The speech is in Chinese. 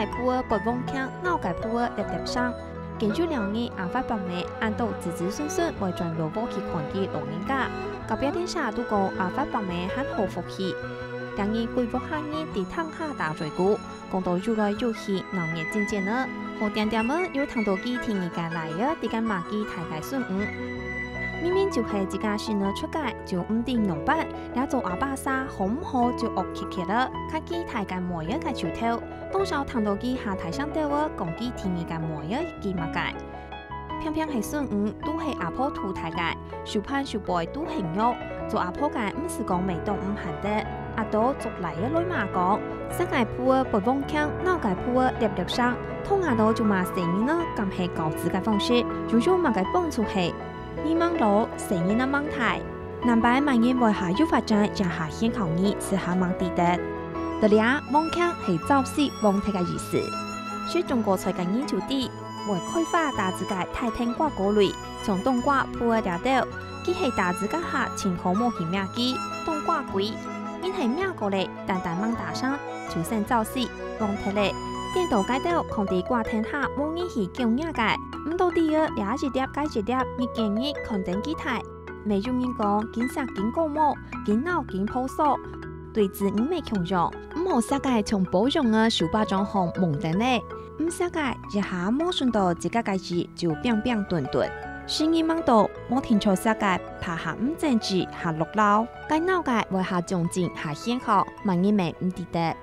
界铺的不忘腔，脑界铺的粒粒声。根据两年阿发白眉，按到子子孙孙为转萝卜去看嘅老人家，隔壁天下都讲阿发白眉很好福气。两年规划下年伫汤下大水谷，讲到越来越去闹热渐渐呢。好点点们有听到机听人家来嘅，伫间马机大概顺午。明明就是一家新人出街，就唔定用办，俩做阿爸沙好唔好就恶气气了。看机大概每一个手头，当时听到机下台上对我讲机听人家每一个物件。偏偏系顺午都系阿婆土大界，手攀手背都很肉。做阿婆界唔是讲未动唔行的。阿多做嚟嘅女媽講，世界鋪嘅不忘腔，腦界鋪嘅粒粒聲，通下到就嘛成日呢，咁係教子嘅方式，就做嘛嘅幫助係，你忙到成日嘅問題，南擺萬年為下要發展，就下先考驗是下忙地的。特里啊，忘腔係造勢忘體嘅意思，所以中國才嘅研究啲，為開發大自界太聽掛果類，從冬瓜鋪嘅條道，佢係大自界下前後冇顯咩機，冬瓜貴。因係咩過嚟，但蚊打傷，就算造勢忘體咧。電腦街道空地掛天下，冇人去叫咩嘅，唔到啲嘅也一碟解一碟，日建議肯定機台。未中人講，見食見過冇，見鬧見鋪數，對自唔未強壯，唔好世界從保養嘅手把狀況蒙定咧，唔世界一下冇順到自家界字就變變頓頓。生意忙到冇停錯世界，拍下唔正字下落樓，該鬧界為下總結下先學，萬人未唔跌得。